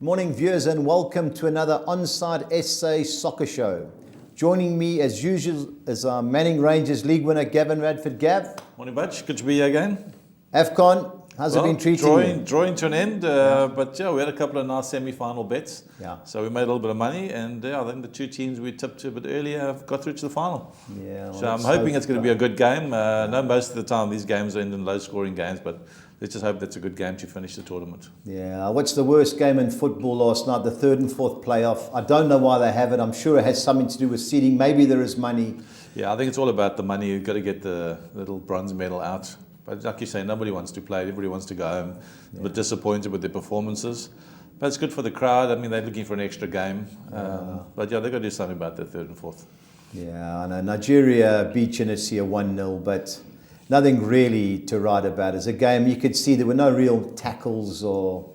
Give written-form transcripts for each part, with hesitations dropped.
Morning viewers and welcome to another Onside SA Soccer Show. Joining me as usual is our Manning Rangers League winner Gavin Radford. Gav. Morning Butch, good to be here again. AFCON, how's it been treating you? Drawing to an end, but we had a couple of nice semi-final bets. Yeah. So we made a little bit of money, and I think the two teams we tipped to a bit earlier have got through to the final. Yeah. So I'm hoping it's going to be a good game. No, most of the time these games end in low-scoring games, but let's just hope that's a good game to finish the tournament. Yeah. What's the worst game in football last night? The third and fourth playoff. I don't know why they have it. I'm sure it has something to do with seeding. Maybe there is money. Yeah, I think it's all about the money. You've got to get the little bronze medal out. But like you say, nobody wants to play. Everybody wants to go home. Yeah. A bit disappointed with their performances. But it's good for the crowd. I mean, they're looking for an extra game. But they've got to do something about their third and fourth. Yeah, I know. Nigeria beat Tunisia 1-0, but nothing really to write about. As a game, you could see there were no real tackles or,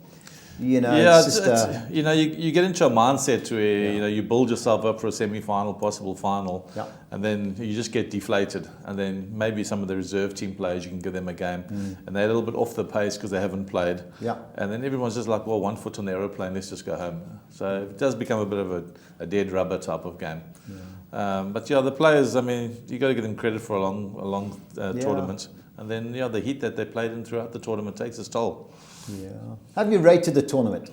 you know, you get into a mindset where you build yourself up for a semi-final, possible final, and then you just get deflated. And then maybe some of the reserve team players, you can give them a game, and they're a little bit off the pace because they haven't played. Yeah. And then everyone's just like, well, one foot on the aeroplane, let's just go home. So it does become a bit of a dead rubber type of game. Yeah. But the players, I mean, you got to give them credit for a long tournament, and then the heat that they played in throughout the tournament takes its toll. Yeah. Have you rated the tournament?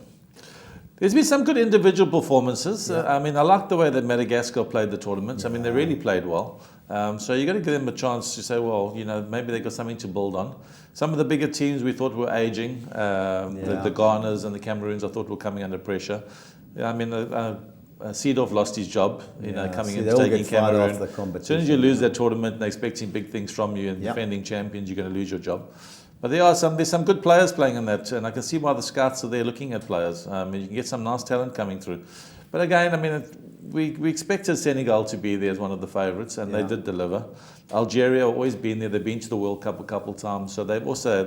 There's been some good individual performances. Yeah. I mean, I like the way that Madagascar played the tournament. Yeah. I mean, they really played well. So you got to give them a chance to say, well, maybe they got something to build on. Some of the bigger teams we thought were aging. The Ghanas and the Cameroons I thought were coming under pressure. I mean, Seedorf lost his job, coming in taking Cameroon. As soon as you lose that tournament and they're expecting big things from you and defending champions, you're going to lose your job. But there's some good players playing in that, and I can see why the scouts are there looking at players. I mean, you can get some nice talent coming through. But again, I mean, we expected Senegal to be there as one of the favourites, and they did deliver. Algeria have always been there. They've been to the World Cup a couple of times, so they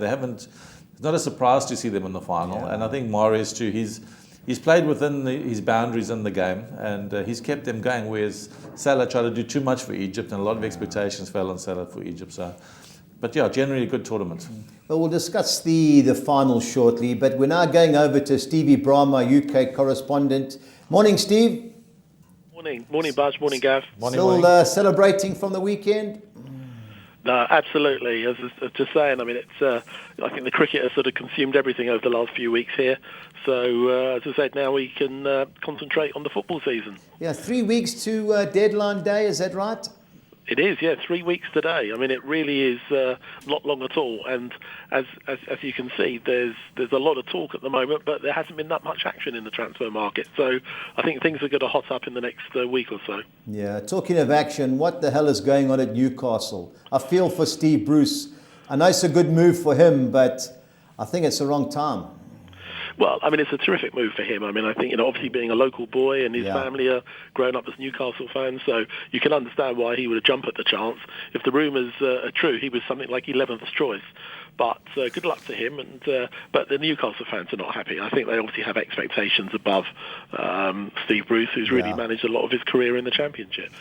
haven't. It's not a surprise to see them in the final. Yeah. And I think Mahrez too. He's played within his boundaries in the game, and he's kept them going. Whereas Salah tried to do too much for Egypt, and a lot of expectations fell on Salah for Egypt. So. But generally a good tournament. Well, we'll discuss the final shortly, but we're now going over to Stevie Brahma, UK correspondent. Morning, Steve. Morning, Buzz. Morning, Gav. Still celebrating from the weekend? No, absolutely. As just saying, I mean, it's. I think the cricket has sort of consumed everything over the last few weeks here. So, as I said, now we can concentrate on the football season. Yeah, 3 weeks to deadline day. Is that right? It is, 3 weeks today. I mean, it really is not long at all. And as you can see, there's a lot of talk at the moment, but there hasn't been that much action in the transfer market. So I think things are going to hot up in the next week or so. Yeah, talking of action, what the hell is going on at Newcastle? I feel for Steve Bruce. I know it's a good move for him, but I think it's the wrong time. Well, I mean, it's a terrific move for him. I mean, I think, obviously being a local boy and his family are grown up as Newcastle fans, so you can understand why he would jump at the chance. If the rumours are true, he was something like 11th choice. But good luck to him. But the Newcastle fans are not happy. I think they obviously have expectations above Steve Bruce, who's really managed a lot of his career in the Championship.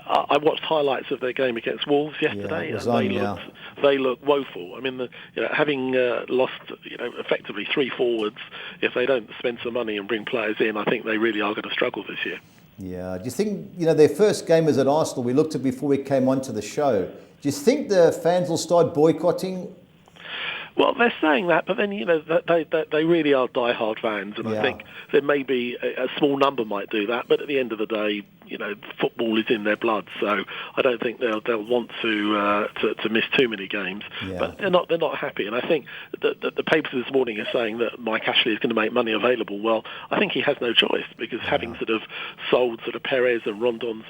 I watched highlights of their game against Wolves yesterday, and they look woeful. I mean, having lost, effectively 3 forwards, if they don't spend some money and bring players in, I think they really are going to struggle this year. Yeah. Do you think, their first game was at Arsenal? We looked at before we came onto the show. Do you think the fans will start boycotting? Well, they're saying that, but then, they really are die-hard fans, and I think there may be a small number might do that, but at the end of the day, football is in their blood, so I don't think they'll want to miss too many games. Yeah. But they're not happy, and I think that the papers this morning are saying that Mike Ashley is going to make money available. Well, I think he has no choice, because having sort of sold sort of Perez and Rondon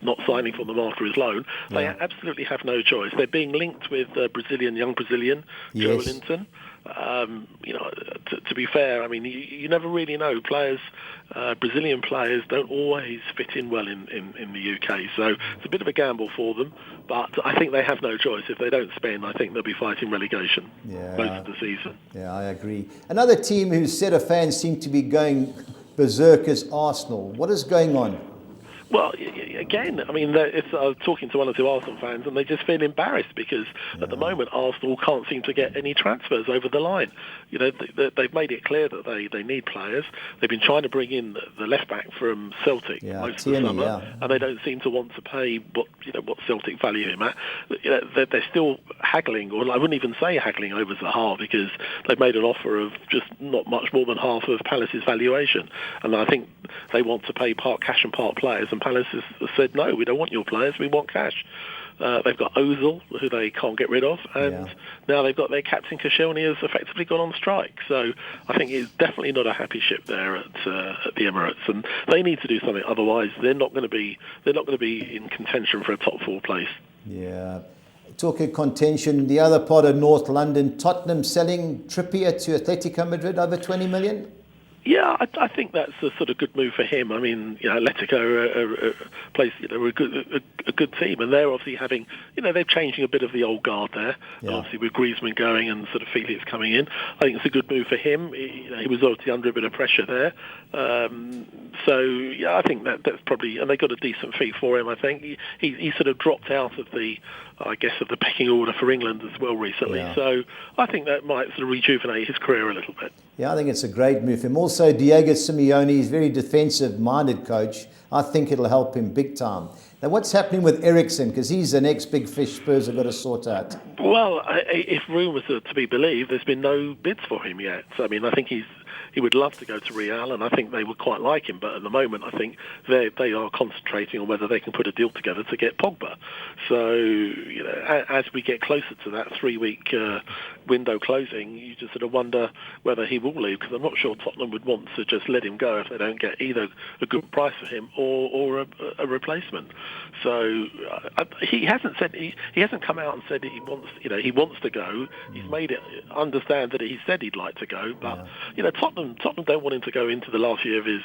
not signing for them after his loan, they absolutely have no choice. They're being linked with young Brazilian Joe Linton. To be fair, I mean, you never really know. Brazilian players don't always fit in well in the UK, so it's a bit of a gamble for them. But I think they have no choice. If they don't spend, I think they'll be fighting relegation most of the season. Yeah, I agree. Another team whose set of fans seem to be going berserk is Arsenal. What is going on? Well, again, I mean, I was talking to one or two Arsenal fans, and they just feel embarrassed because at the moment Arsenal can't seem to get any transfers over the line. You know, they've made it clear that they need players. They've been trying to bring in the left back from Celtic most of the summer, and they don't seem to want to pay what Celtic value him at. You know, they're still haggling, or I wouldn't even say haggling over Zaha, because they've made an offer of just not much more than half of Palace's valuation, and I think they want to pay part cash and part players, and Palace has said, no, we don't want your players, we want cash. They've got Ozil, who they can't get rid of, and now they've got their captain Koscielny has effectively gone on strike. So I think it's definitely not a happy ship there at the Emirates, and they need to do something. Otherwise, they're not going to be in contention for a top 4 place. Yeah. Talking contention, the other part of North London, Tottenham selling Trippier to Atletico Madrid over 20 million. Yeah, I think that's a sort of good move for him. I mean, Atletico are a place, a good team, and they're obviously having, they're changing a bit of the old guard there. Yeah. Obviously, with Griezmann going and sort of Felix coming in, I think it's a good move for him. He was obviously under a bit of pressure there, so yeah, I think that's probably, and they got a decent fee for him. I think he sort of dropped out of the pecking order for England as well recently. Yeah. So I think that might sort of rejuvenate his career a little bit. Yeah, I think it's a great move for him. Also, Diego Simeone is a very defensive-minded coach. I think it'll help him big time. Now, what's happening with Eriksen? Because he's the next big fish Spurs have got to sort out. Well, if rumours are to be believed, there's been no bids for him yet. So, I mean, I think he would love to go to Real, and I think they would quite like him. But at the moment, I think they are concentrating on whether they can put a deal together to get Pogba. So, as we get closer to that 3-week window closing, you just sort of wonder whether he will leave, because I'm not sure Tottenham would want to just let him go if they don't get either a good price for him or a replacement. So he hasn't said he hasn't come out and said he wants to go. He's made it understand that he said he'd like to go, but Tottenham don't want him to go into the last year of his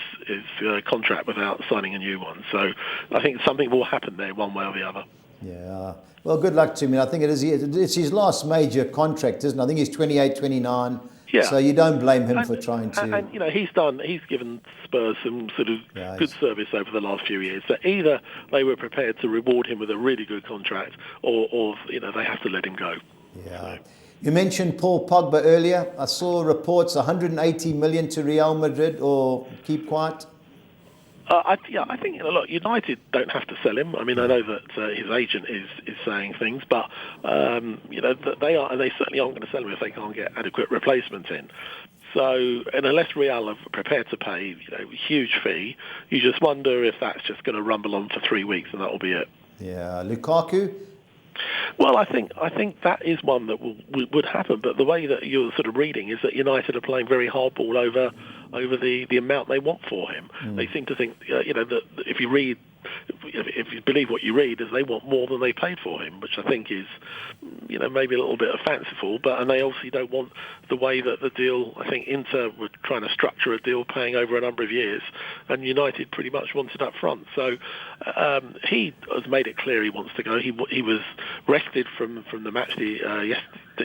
contract without signing a new one. So I think something will happen there one way or the other. Yeah. Well, good luck to him. I think it's his last major contract, isn't it? I think he's 28, 29. Yeah. So you don't blame him for trying to... And he's given Spurs some sort of good service over the last few years. So either they were prepared to reward him with a really good contract, or they have to let him go. Yeah. So. You mentioned Paul Pogba earlier. I saw reports 180 million to Real Madrid, or keep quiet. I think look, United don't have to sell him. I mean, I know that his agent is saying things, but that they certainly aren't going to sell him if they can't get adequate replacements in. So, and unless Real are prepared to pay a huge fee, you just wonder if that's just going to rumble on for 3 weeks and that will be it. Yeah, Lukaku. Well, I think that is one that would happen, but the way that you're sort of reading is that United are playing very hardball over the amount they want for him. They seem to think, that if you believe what you read, is they want more than they paid for him, which I think is, maybe a little bit of fanciful. And they obviously don't want the way that the deal. I think Inter were trying to structure a deal paying over a number of years, and United pretty much wanted up front. So he has made it clear he wants to go. He was rested from the match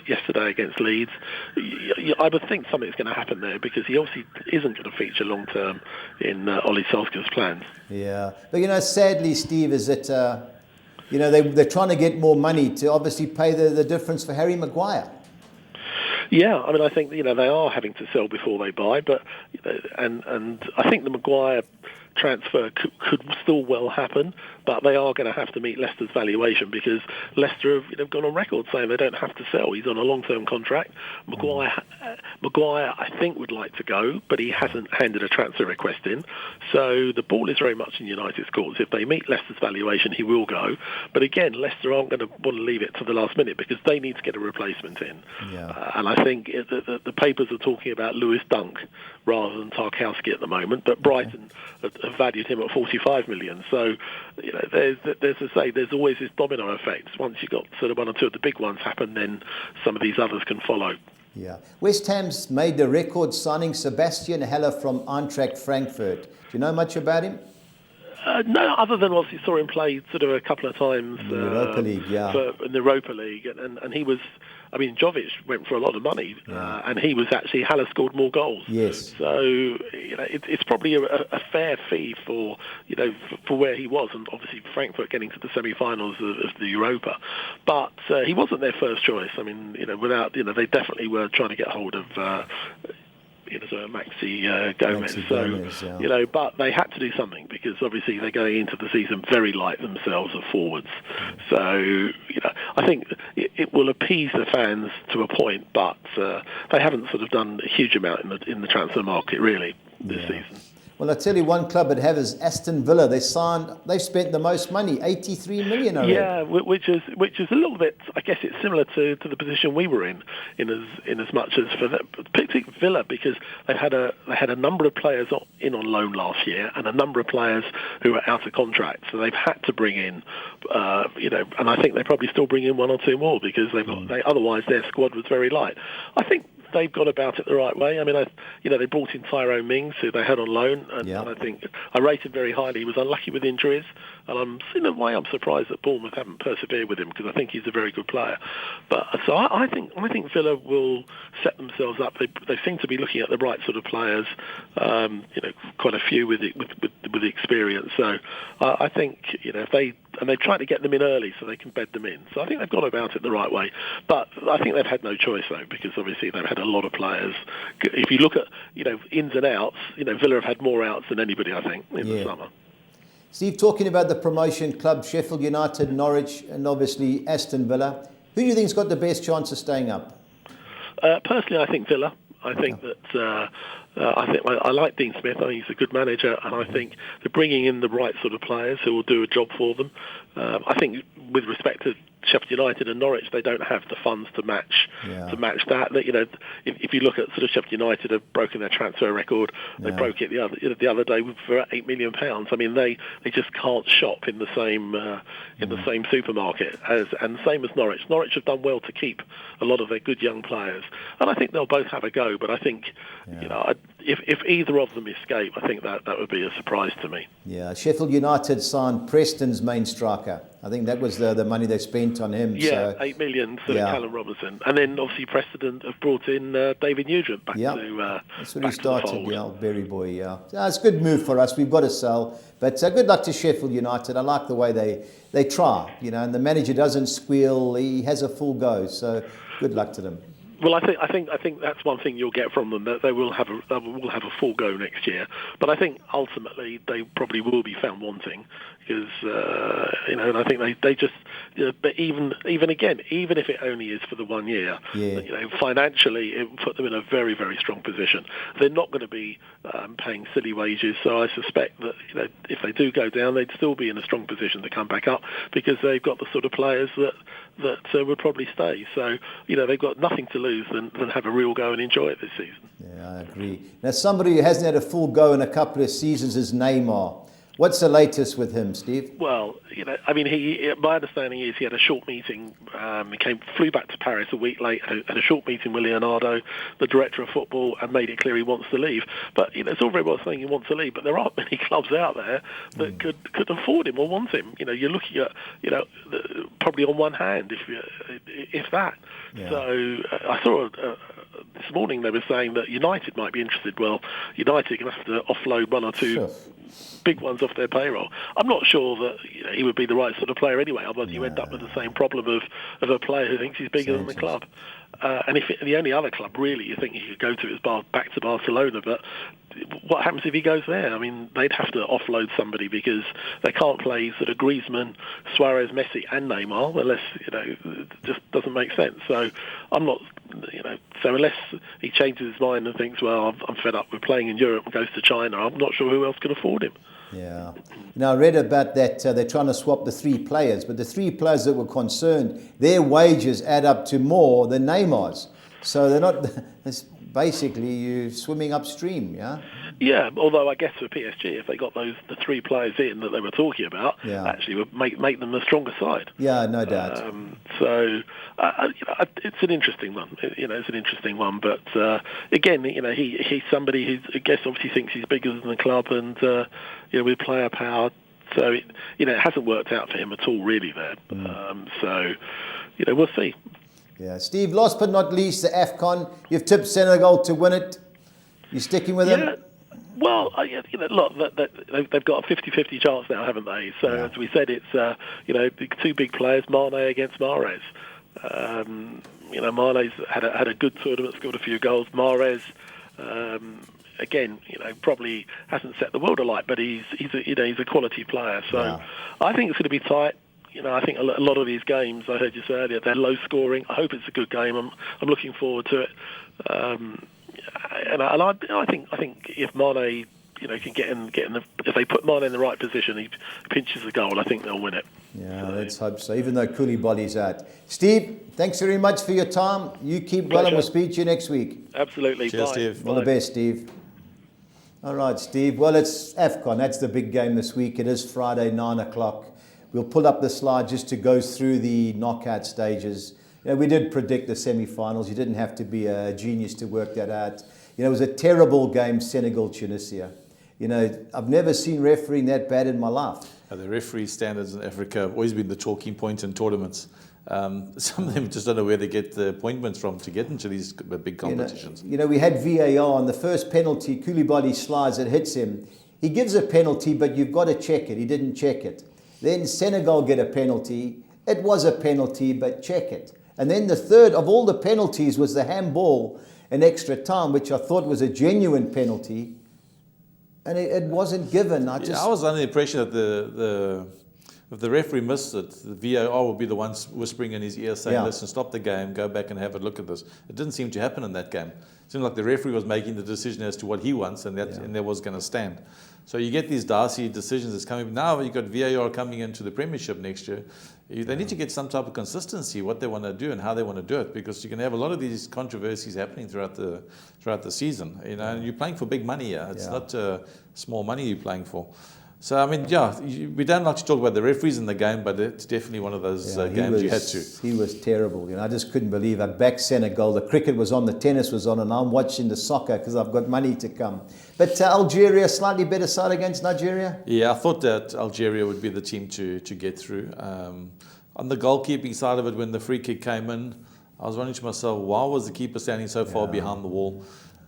yesterday against Leeds. I would think something's going to happen there, because he obviously isn't going to feature long term in Ole Solskjaer's plans. Yeah, but sadly, Steve, is that they're trying to get more money to obviously pay the difference for Harry Maguire. Yeah, I mean, I think they are having to sell before they buy, but and I think the Maguire transfer could still well happen, but they are going to have to meet Leicester's valuation, because Leicester have gone on record saying they don't have to sell. He's on a long-term contract. Maguire, I think, would like to go, but he hasn't handed a transfer request in. So the ball is very much in United's courts. If they meet Leicester's valuation, he will go. But again, Leicester aren't going to want to leave it to the last minute, because they need to get a replacement in. Yeah. And I think the papers are talking about Lewis Dunk rather than Tarkowski at the moment, but Brighton have valued him at 45 million. So, there's always this domino effect. Once you've got sort of one or two of the big ones happen, then some of these others can follow. Yeah. West Ham's made the record signing Sebastian Haller from Eintracht Frankfurt. Do you know much about him? No, other than obviously saw him play sort of a couple of times in the Europa League, in the Europa League, and he was. I mean, Jovic went for a lot of money, and he was actually Haller scored more goals. Yes. So it's probably a fair fee for for where he was, and obviously Frankfurt getting to the semi-finals of the Europa, but he wasn't their first choice. I mean, without they definitely were trying to get hold of. Maxi Gomez. But they had to do something because obviously they're going into the season very light themselves of forwards. So, I think it will appease the fans to a point, but they haven't sort of done a huge amount in the transfer market really this season. Well, I tell you, one club that have is Aston Villa. They've spent the most money, 83 million. I read. Yeah, which is a little bit. I guess it's similar to the position we were in as much as for them, particularly Villa, because they had a number of players in on loan last year and a number of players who were out of contract. So they've had to bring in, and I think they probably still bring in one or two more because otherwise their squad was very light. I think they've gone about it the right way. I mean, they brought in Tyrone Mings, who they had on loan, and I think I rated very highly. He was unlucky with injuries, and in a way I'm surprised that Bournemouth haven't persevered with him because I think he's a very good player. But so I think Villa will set themselves up. They seem to be looking at the right sort of players. Quite a few with experience. So I think if they try to get them in early so they can bed them in. So I think they've gone about it the right way. But I think they've had no choice though, because obviously they've had a lot of players. If you look at ins and outs, Villa have had more outs than anybody, I think, in the summer. Steve, talking about the promotion club, Sheffield United, Norwich, and obviously Aston Villa, who do you think's got the best chance of staying up? Personally, I think Villa. I think that I like Dean Smith. I think he's a good manager, and I think they're bringing in the right sort of players who will do a job for them. I think, with respect to Sheffield United and Norwich, they don't have the funds to match that. If you look at sort of Sheffield United have broken their transfer record, they broke it the other day for £8 million. I mean, they just can't shop in the same supermarket and same as Norwich. Norwich have done well to keep a lot of their good young players, and I think they'll both have a go. But I think if either of them escape, I think that would be a surprise to me. Yeah, Sheffield United signed Preston's main striker. I think that was the money they spent on him. Yeah, so, $8 million for Callum Robertson. And then obviously Preston have brought in David Nugent back to that's when he started, the old Berry boy, it's a good move for us. We've got to sell. But good luck to Sheffield United. I like the way they try, and the manager doesn't squeal. He has a full go. So good luck to them. Well, I think that's one thing you'll get from them, that they will have a full go next year. But I think ultimately they probably will be found wanting because and I think they just but even if it only is for the 1 year, financially it will put them in a very, very strong position. They're not going to be paying silly wages, so I suspect that if they do go down, they'd still be in a strong position to come back up because they've got the sort of players that would probably stay. So they've got nothing to lose than have a real go and enjoy it this season. Yeah, I agree. Now, somebody who hasn't had a full go in a couple of seasons is Neymar. What's the latest with him, Steve? Well, my understanding is he had a short meeting. He flew back to Paris a week late, had a short meeting with Leonardo, the director of football, and made it clear he wants to leave. But it's all very well saying he wants to leave, but there aren't many clubs out there that could afford him or want him. You're looking at probably on one hand, if that. Yeah. So I saw this morning they were saying that United might be interested. Well, United are going to have to offload one or two big ones off their payroll. I'm not sure that he would be the right sort of player anyway, otherwise you end up with the same problem of a player who thinks he's bigger than the club. And if the only other club really you think he could go to is back to Barcelona, but what happens if he goes there? I mean, they'd have to offload somebody because they can't play sort of Griezmann, Suarez, Messi and Neymar unless, it just doesn't make sense. So I'm not, so unless he changes his mind and thinks, well, I'm fed up with playing in Europe and goes to China, I'm not sure who else can afford him. Yeah. Now, I read about that they're trying to swap the three players, but the three players that were concerned, their wages add up to more than Neymar's. So they're not, it's basically you swimming upstream, yeah? Yeah, although I guess for PSG, if they got the three players in that they were talking about, actually would make them the stronger side. Yeah, no doubt. So it's an interesting one. It's an interesting one. But again, he's somebody who I guess obviously thinks he's bigger than the club, and with player power, So, it hasn't worked out for him at all, really, there. So, we'll see. Yeah, Steve, last but not least, the AFCON. You've tipped Senegal to win it. You sticking with them? Well, look, they've got a 50-50 chance now, haven't they? So, as we said, it's, two big players, Mane against Mahrez. Mane's had a good tournament, scored a few goals. Mahrez, again, probably hasn't set the world alight, but he's a quality player. So I think it's going to be tight. I think a lot of these games, I heard you say earlier, they're low scoring. I hope it's a good game. I'm looking forward to it. And I think if Mane, can get in if they put Mane in the right position, he pinches the goal, I think they'll win it. Yeah, let's hope so, even though Koulibaly's out. Steve, thanks very much for your time. You keep well, and we'll speak to you next week. Absolutely. Cheers, Bye. Steve. All the best, Steve. All right, Steve. Well, it's AFCON. That's the big game this week. It is Friday, 9 o'clock. We'll pull up the slide just to go through the knockout stages. We did predict the semi-finals. You didn't have to be a genius to work that out. It was a terrible game, Senegal-Tunisia. I've never seen refereeing that bad in my life. The referee standards in Africa have always been the talking point in tournaments. Some of them just don't know where they get the appointments from to get into these big competitions. We had VAR on the first penalty. Koulibaly slides, it hits him. He gives a penalty, but you've got to check it. He didn't check it. Then Senegal get a penalty. It was a penalty, but check it. And then the third of all the penalties was the handball in extra time, which I thought was a genuine penalty. And it wasn't given. I was under the impression that if the referee missed it, the VAR would be the ones whispering in his ear saying, listen, stop the game, go back and have a look at this. It didn't seem to happen in that game. It seemed like the referee was making the decision as to what he wants, and that was going to stand. So you get these Darcy decisions that's coming. Now you've got VAR coming into the Premiership next year. They need to get some type of consistency, what they want to do and how they want to do it, because you can have a lot of these controversies happening throughout the season. And you're playing for big money here. It's not small money you're playing for. So, we don't like to talk about the referees in the game, but it's definitely one of those games you had to. He was terrible. I just couldn't believe I backed Senegal. The cricket was on, the tennis was on, and I'm watching the soccer because I've got money to come. But Algeria, slightly better side against Nigeria? Yeah, I thought that Algeria would be the team to get through. On the goalkeeping side of it, when the free kick came in, I was wondering to myself, why was the keeper standing so far behind the wall?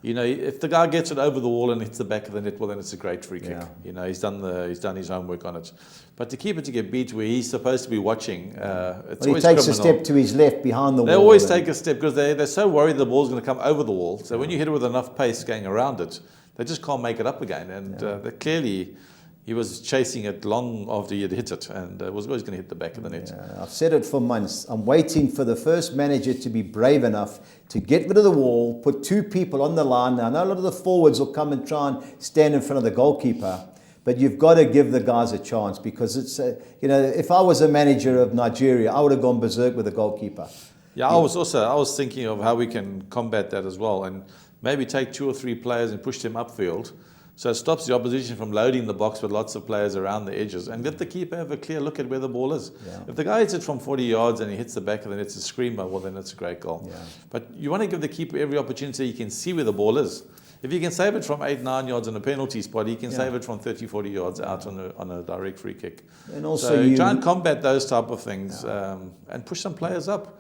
If the guy gets it over the wall and hits the back of the net, well, then it's a great free kick. He's done his homework on it. But to keep it to get beat where he's supposed to be watching, it's always he takes criminal. a step to his left behind the wall. They always take a step because they're so worried the ball's going to come over the wall. So when you hit it with enough pace going around it, they just can't make it up again. And clearly, he was chasing it long after he had hit it, and was always going to hit the back of the net. Yeah, I've said it for months. I'm waiting for the first manager to be brave enough to get rid of the wall, put two people on the line. Now, I know a lot of the forwards will come and try and stand in front of the goalkeeper, but you've got to give the guys a chance, because it's, if I was a manager of Nigeria, I would have gone berserk with the goalkeeper. Yeah, I was thinking of how we can combat that as well, and maybe take 2 or 3 players and push them upfield. So it stops the opposition from loading the box with lots of players around the edges, and let the keeper have a clear look at where the ball is. Yeah. If the guy hits it from 40 yards and he hits the back of the net, it's a screamer, well, then it's a great goal. Yeah. But you want to give the keeper every opportunity so he can see where the ball is. If he can save it from 8-9 yards in a penalty spot, he can save it from 30-40 yards out on a direct free kick. And also so try and combat those type of things and push some players up.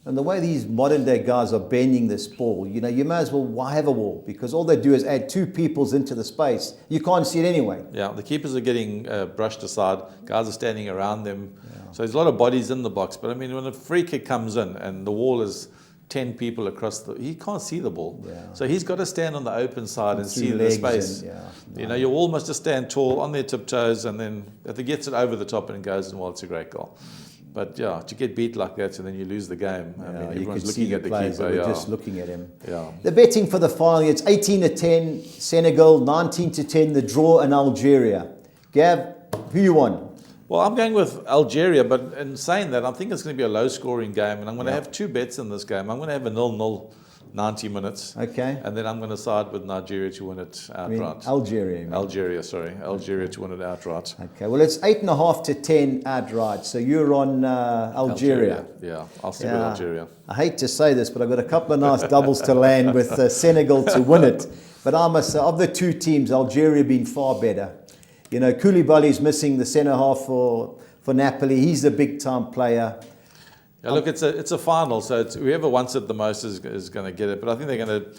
And the way these modern day guys are bending this ball, you may as well, why have a wall? Because all they do is add 2 peoples into the space. You can't see it anyway. Yeah, the keepers are getting brushed aside. Guys are standing around them. Yeah. So there's a lot of bodies in the box. But when a free kick comes in and the wall is 10 people across he can't see the ball. Yeah. So he's got to stand on the open side and see the space. Your wall must just stand tall on their tiptoes, and then if he gets it over the top and it goes, well, it's a great goal. But to get beat like that and then you lose the game. Everyone's looking at the keeper. Just looking at him. Yeah. The betting for the final, it's 18-10 Senegal, 19-10 the draw in Algeria. Gav, who you want? Well, I'm going with Algeria, but in saying that, I think it's going to be a low-scoring game, and I'm going to have 2 bets in this game. I'm going to have a 0-0. 90 minutes. Okay. And then I'm going to side with Nigeria to win it outright. Algeria to win it outright. Okay. Well, it's 8.5-10 outright. So you're on Algeria. Yeah, I'll stick with Algeria. I hate to say this, but I've got a couple of nice doubles to land with Senegal to win it. But I must say, of the 2 teams, Algeria being far better. You know, Koulibaly's missing the centre half for Napoli. He's a big time player. Yeah, look, it's a final, so whoever wants it the most is going to get it. But I think they're going to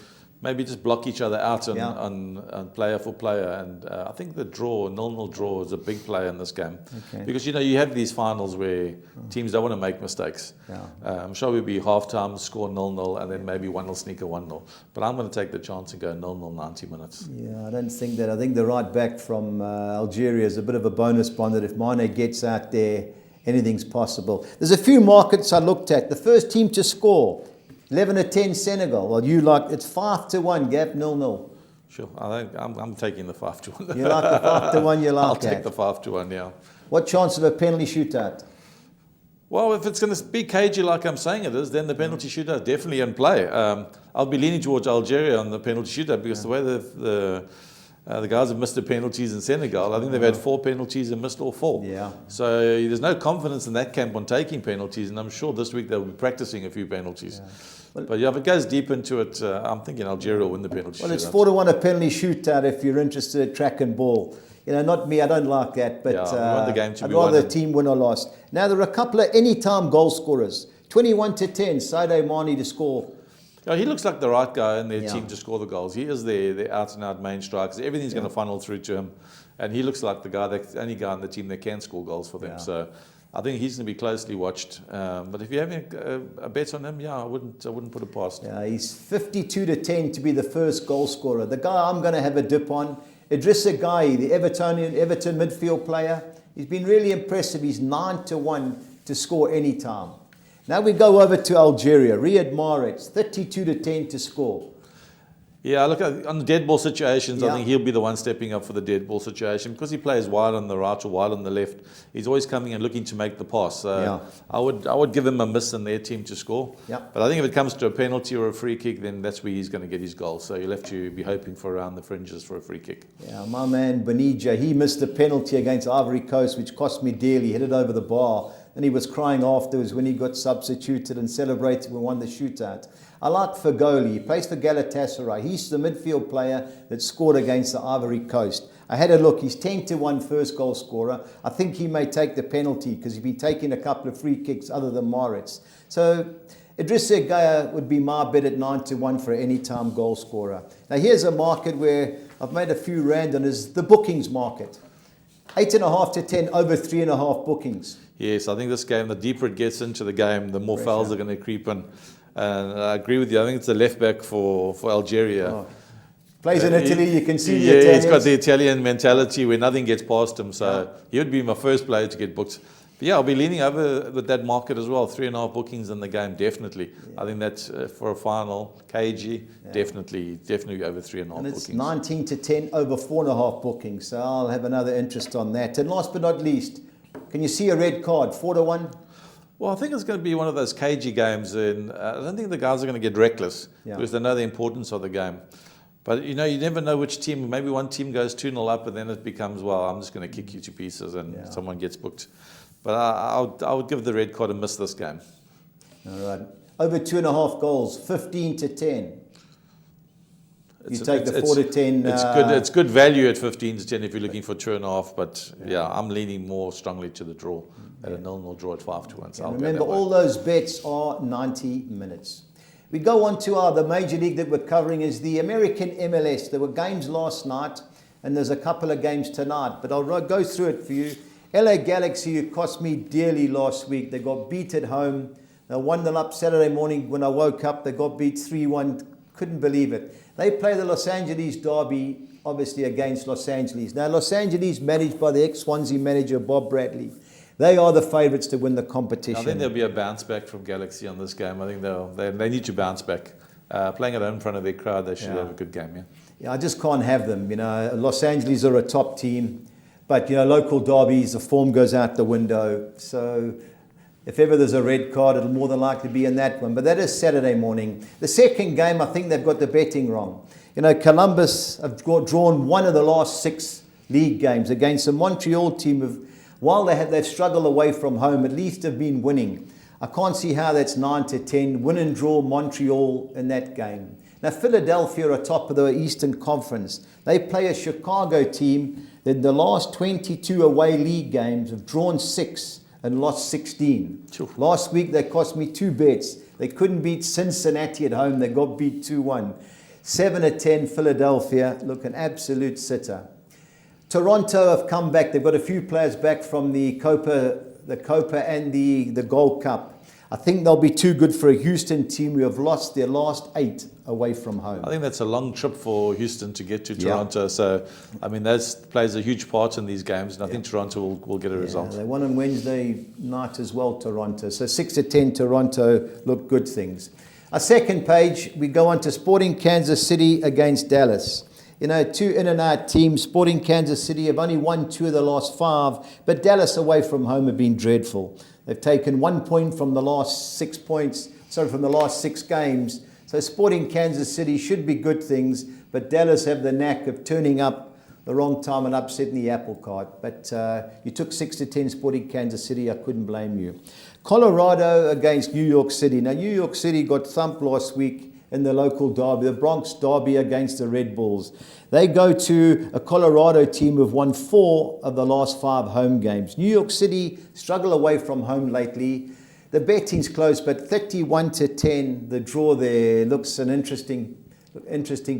maybe just block each other out on player for player. And I think the 0-0 draw is a big player in this game. Okay. Because, you know, you have these finals where teams don't want to make mistakes. Yeah. I'm sure we'll be half-time, score 0-0, and then maybe one will sneak a 1-0. But I'm going to take the chance and go 0-0 90 minutes. Yeah, I don't think that. I think the right back from Algeria is a bit of a bonus point that if Mane gets out there, anything's possible. There's a few markets I looked at. The first team to score, 11-10 Senegal. Well, it's 5-1, Gap 0-0. Sure, I think I'm taking the 5-1. You like the 5-1, you like I'll that? take the 5-1, yeah. What chance of a penalty shootout? Well, if it's going to be cagey like I'm saying it is, then the penalty shootout is definitely in play. I'll be leaning towards Algeria on the penalty shootout because the way the guys have missed the penalties in Senegal, I think they've had 4 penalties and missed all 4. Yeah. So there's no confidence in that camp on taking penalties, and I'm sure this week they'll be practicing a few penalties. Yeah. Well, but yeah, if it goes deep into it, I'm thinking Algeria will win the penalty shootout. Well, it's 4-1 a penalty shootout if you're interested in track and ball. You know, not me, I don't like that, but Yeah, we want the game to I'd be rather won. the team win or lost. Now, there are a couple of anytime goal scorers. 21-10, Sadio Mane to score. Yeah, he looks like the right guy in their Yeah. team to score the goals. He is their out-and-out main striker. Everything's going to funnel through to him. And he looks like the only guy on the team that can score goals for them. Yeah. So I think he's going to be closely watched. But if you're having a bet on him, I wouldn't put it past. Yeah, he's 52-10 to be the first goal scorer. The guy I'm going to have a dip on, Idrissa Gueye, the Everton midfield player. He's been really impressive. He's 9-1 to score any time. Now we go over to Algeria. Riyad Mahrez, 32-10 to score. Yeah, look, on the dead ball situations, Yeah. I think he'll be the one stepping up for the dead ball situation because he plays wide on the right or wide on the left. He's always coming and looking to make the pass. So Yeah. I would give him a miss in their team to score. Yeah. But I think if it comes to a penalty or a free kick, then that's where he's going to get his goal. So you'll have to be hoping for around the fringes for a free kick. Yeah, my man Benija, he missed a penalty against Ivory Coast, which cost me dearly. He hit it over the bar. And he was crying afterwards when he got substituted and celebrated when we won the shootout. I like Fegoli. He plays for Galatasaray. He's the midfield player that scored against the Ivory Coast. I had a look. He's 10-1 first goal scorer. I think he may take the penalty because he's been taking a couple of free kicks other than Mahrez. So Idrissa Gueye would be my bet at 9-1 for any time goal scorer. Now here's a market where I've made a few rand on, is the bookings market. 8.5-10 over 3.5 bookings. Yes, I think this game, the deeper it gets into the game, the more fouls are going to creep in. And I agree with you. I think it's the left back for Algeria. Oh. Plays in Italy, you can see the Yeah, Italians. he's got the Italian mentality where nothing gets past him. So he would be my first player to get booked. But yeah, I'll be leaning over with that market as well. 3.5 bookings in the game, definitely. I think that's for a final, KG, definitely over 3.5 And it's bookings. 19-10 over 4.5 bookings. So I'll have another interest on that. And last but not least, can you see a red card? 4-1? Well, I think it's going to be one of those cagey games, and I don't think the guys are going to get reckless because they know the importance of the game. But, you know, you never know which team. Maybe one team goes 2-0 up, and then it becomes, well, I'm just going to kick you to pieces, and someone gets booked. But I would give the red card a miss this game. All right. Over 2.5 goals, 15-10. You take the 4-10. It's good value at 15-10 if you're looking for 2.5. But I'm leaning more strongly to the draw at a 0-0 draw at 5-1. So Remember, all those bets are 90 minutes. We go on to the major league that we're covering is the American MLS. There were games last night, and there's a couple of games tonight. But I'll go through it for you. LA Galaxy, who cost me dearly last week. They got beat at home. They 1-0 up Saturday morning when I woke up. They got beat 3-1. Couldn't believe it. They play the Los Angeles derby, obviously, against Los Angeles. Now, Los Angeles, managed by the ex-Swansea manager, Bob Bradley. They are the favourites to win the competition. I think there'll be a bounce back from Galaxy on this game. I think they need to bounce back. Playing at home in front of their crowd, they should have a good game, Yeah, I just can't have them. You know, Los Angeles are a top team. But, you know, local derbies, the form goes out the window. So if ever there's a red card, it'll more than likely be in that one. But that is Saturday morning. The second game, I think they've got the betting wrong. You know, Columbus have drawn one of the last 6 league games against a Montreal team. While they've struggled away from home, at least have been winning. I can't see how that's 9-10. Win and draw Montreal in that game. Now, Philadelphia are top of the Eastern Conference. They play a Chicago team that in the last 22 away league games have drawn 6 and lost 16. Sure. Last week, they cost me 2 bets. They couldn't beat Cincinnati at home. They got beat 2-1. 7-10 Philadelphia. Look, an absolute sitter. Toronto have come back. They've got a few players back from the Copa and the Gold Cup. I think they'll be too good for a Houston team who have lost their last 8 away from home. I think that's a long trip for Houston to get to Toronto. So, I mean, that plays a huge part in these games, and I think Toronto will get a result. They won on Wednesday night as well, Toronto. So 6-10 Toronto, look, good things. Our second page, we go on to Sporting Kansas City against Dallas. You know, 2 in-and-out teams. Sporting Kansas City have only won 2 of the last 5, but Dallas away from home have been dreadful. They've taken 1 point from the last 6 games. So Sporting Kansas City should be good things, but Dallas have the knack of turning up the wrong time and upsetting the apple cart. But you took 6-10 Sporting Kansas City. I couldn't blame you. Colorado against New York City. Now, New York City got thumped last week in the local derby, the Bronx Derby against the Red Bulls. They go to a Colorado team who've won 4 of the last 5 home games. New York City struggle away from home lately. The betting's close, but 31-10, the draw there looks an interesting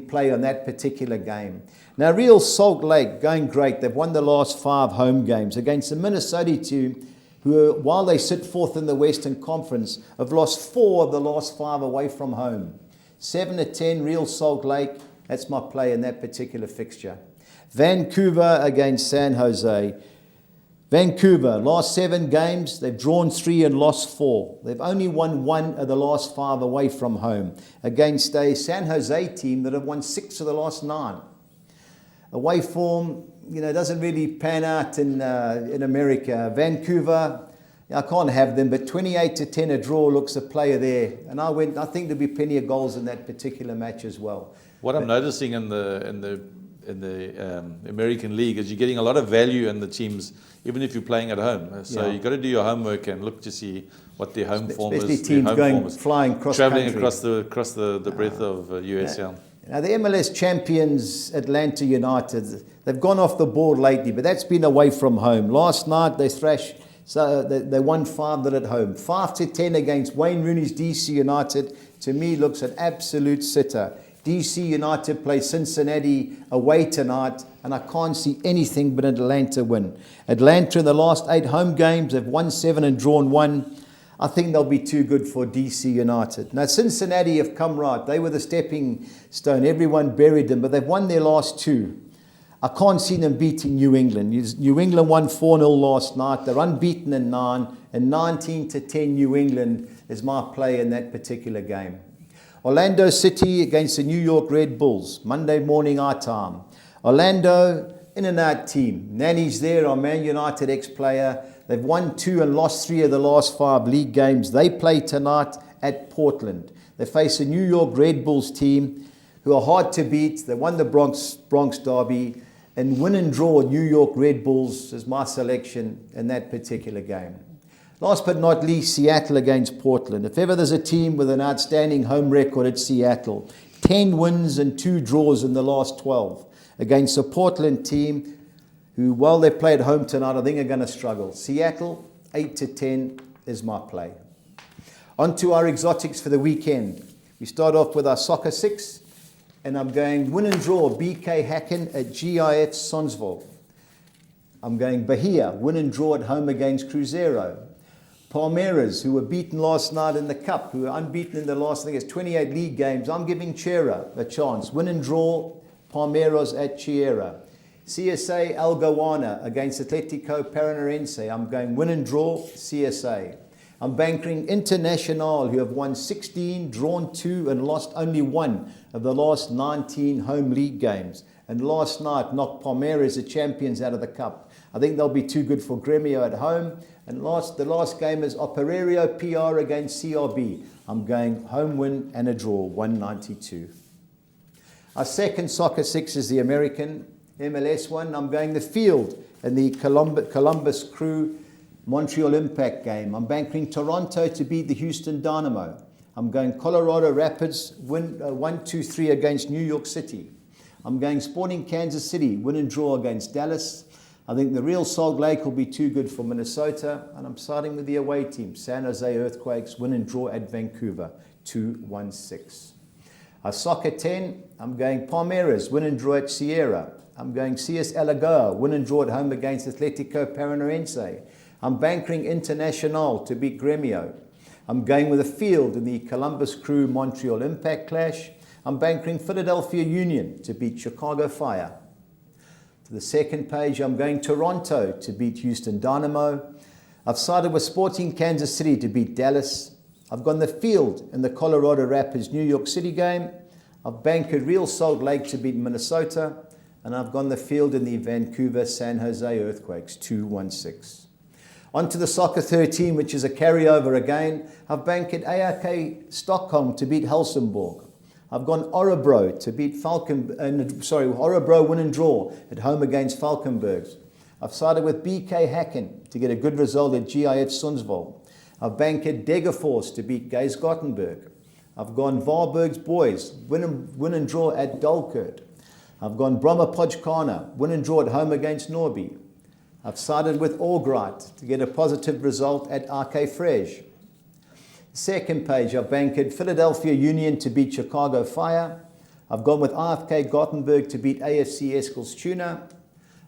play on that particular game. Now, Real Salt Lake going great. They've won the last 5 home games against the Minnesota team, who, while they sit 4th in the Western Conference, have lost 4 of the last 5 away from home. 7-10, Real Salt Lake. That's my play in that particular fixture. Vancouver against San Jose. Vancouver, last 7 games, they've drawn 3 and lost 4. They've only won 1 of the last 5 away from home against a San Jose team that have won 6 of the last 9. Away form, you know, doesn't really pan out in America. Vancouver, I can't have them, but 28-10 a draw looks a player there. And I think there'll be plenty of goals in that particular match as well. What I'm noticing in the American League is you're getting a lot of value in the teams, even if you're playing at home. So you've got to do your homework and look to see what their home form is. Especially teams flying cross traveling country. across the breadth of USL. Now, the MLS champions, Atlanta United, they've gone off the board lately, but that's been away from home. Last night, they thrashed, so they won 5-0 at home. 5-10 against Wayne Rooney's DC United, to me, looks an absolute sitter. DC United play Cincinnati away tonight, and I can't see anything but Atlanta win. Atlanta in the last 8 home games, they've won 7 and drawn 1. I think they'll be too good for DC United. Now, Cincinnati have come right. They were the stepping stone. Everyone buried them, but they've won their last 2. I can't see them beating New England. New England won 4-0 last night. They're unbeaten in 9, and 19-10 New England is my play in that particular game. Orlando City against the New York Red Bulls, Monday morning our time. Orlando, in-and-out team. Nani's there, our Man United ex-player. They've won 2 and lost 3 of the last 5 league games. They play tonight at Portland. They face a New York Red Bulls team who are hard to beat. They won the Bronx Derby, and win and draw New York Red Bulls is my selection in that particular game. Last but not least, Seattle against Portland. If ever there's a team with an outstanding home record, it's Seattle. 10 wins and 2 draws in the last 12 against a Portland team who, while they play at home tonight, I think are going to struggle. Seattle, 8-10 is my play. On to our exotics for the weekend. We start off with our soccer 6, and I'm going win and draw BK Häcken at GIF Sonsville. I'm going Bahia, win and draw at home against Cruzeiro. Palmeiras, who were beaten last night in the Cup, who were unbeaten in the last, I think it's 28 league games. I'm giving Chiera a chance. Win and draw Palmeiras at Chiera. CSA Algoana against Atletico Paranaense. I'm going win and draw CSA. I'm banking Internacional, who have won 16, drawn 2, and lost only 1 of the last 19 home league games. And last night knocked Palmeiras, the champions, out of the Cup. I think they'll be too good for Grêmio at home. And the last game is Operário PR against CRB. I'm going home win and a draw, 192. Our second soccer 6 is the American MLS one. I'm going the field in the Columbus Crew Montreal Impact game. I'm banking Toronto to beat the Houston Dynamo. I'm going Colorado Rapids, win 1-2-3 against New York City. I'm going Sporting Kansas City, win and draw against Dallas. I think the Real Salt Lake will be too good for Minnesota. And I'm starting with the away team, San Jose Earthquakes, win and draw at Vancouver, 2-1-6. Soccer 10, I'm going Palmeiras, win and draw at Sierra. I'm going CS Alagoa, win and draw at home against Atletico Paranaense. I'm bankering Internacional to beat Grêmio. I'm going with a field in the Columbus Crew Montreal Impact clash. I'm bankering Philadelphia Union to beat Chicago Fire. To the second page, I'm going Toronto to beat Houston Dynamo. I've sided with Sporting Kansas City to beat Dallas. I've gone the field in the Colorado Rapids New York City game. I've bankered Real Salt Lake to beat Minnesota. And I've gone the field in the Vancouver San Jose Earthquakes, 2-1-6. On to the Soccer 13, which is a carryover again. I've bankered ARK Stockholm to beat Helsingborg. I've gone Örebro to beat Örebro win and draw at home against Falkenbergs. I've sided with BK Häcken to get a good result at GIF Sundsvall. I've bankered Degerfors to beat Gaze Gothenburg. I've gone Varberg's Boys, win and draw at Dalkurd. I've gone Bromma Pochkana, win and draw at home against Norrby. I've sided with Albright to get a positive result at RK Fresh. Second page, I've bankered Philadelphia Union to beat Chicago Fire. I've gone with RFK Gothenburg to beat AFC Eskilstuna.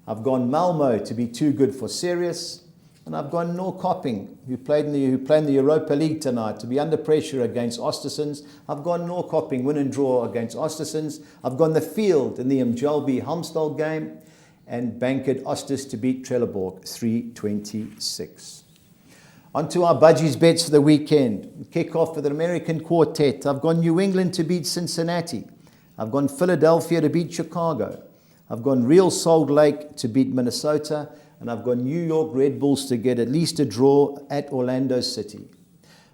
I've gone Malmo to be too good for Sirius. And I've gone Norrköping, who play in the Europa League tonight, to be under pressure against Östersunds. I've gone Norrköping, win and draw against Östersunds. I've gone the field in the Mjölby Halmstad game, and bankered Ostis to beat Trelleborg, 3-26. On to our budgies bets for the weekend. Kick off with an American quartet. I've gone New England to beat Cincinnati. I've gone Philadelphia to beat Chicago. I've gone Real Salt Lake to beat Minnesota. And I've gone New York Red Bulls to get at least a draw at Orlando City.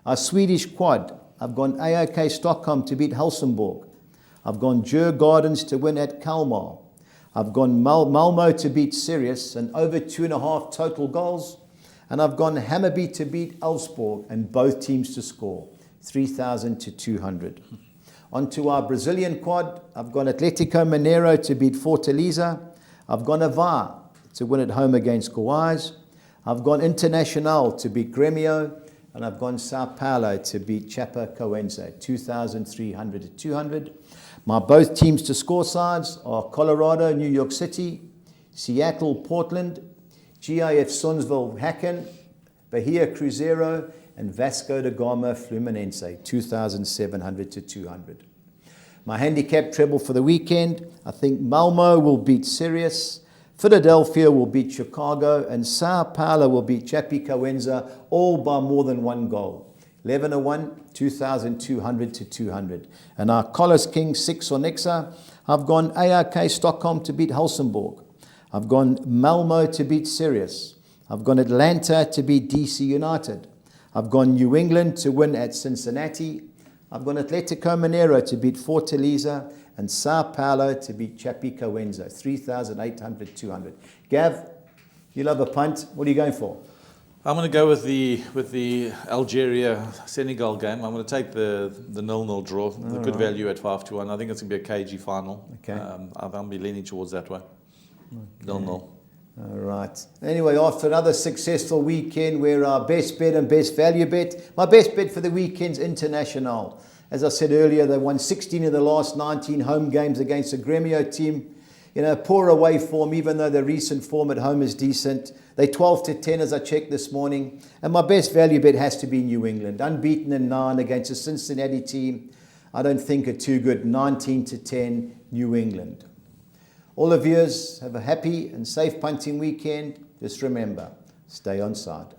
Our Swedish quad, I've gone AOK Stockholm to beat Helsingborg. I've gone Djurgårdens to win at Kalmar. I've gone Malmo to beat Sirius and over 2.5 total goals. And I've gone Hammarby to beat Elfsborg and both teams to score, 3,000 to 200. On to our Brazilian quad, I've gone Atletico Mineiro to beat Fortaleza. I've gone Avar to win at home against Goiás. I've gone Internacional to beat Grêmio, and I've gone Sao Paulo to beat Chapecoense, 2,300 to 200. My both teams to score sides are Colorado, New York City, Seattle, Portland, GIF Sundsvall, Häcken, Bahia Cruzeiro, and Vasco da Gama Fluminense, 2,700 to 200. My handicap treble for the weekend, I think Malmo will beat Sirius, Philadelphia will beat Chicago, and Sao Paulo will beat Chapecoense, all by more than one goal. 11-1, 2,200 to 200. And our Collis King 6 on Nexa, I've gone ARK Stockholm to beat Helsingborg. I've gone Malmo to beat Sirius. I've gone Atlanta to beat DC United. I've gone New England to win at Cincinnati. I've gone Atletico Mineiro to beat Fortaleza, and Sao Paulo to beat Chapecoense, 3,800, 200. Gav, you love a punt. What are you going for? I'm going to go with the Algeria-Senegal game. I'm going to take the 0-0 draw, the good value at 5-1. I think it's going to be a cagey final. Okay. I'm going to be leaning towards that way. 0-0. All right. Anyway, after another successful weekend, where our best bet and best value bet, my best bet for the weekend's Internacional. As I said earlier, they won 16 of the last 19 home games against a Grêmio team. You know, poor away form, even though their recent form at home is decent. They're 12 to 10 as I checked this morning. And my best value bet has to be New England. Unbeaten in 9 against a Cincinnati team I don't think are too good. 19 to 10, New England. All of yours have a happy and safe punting weekend. Just remember, stay on side.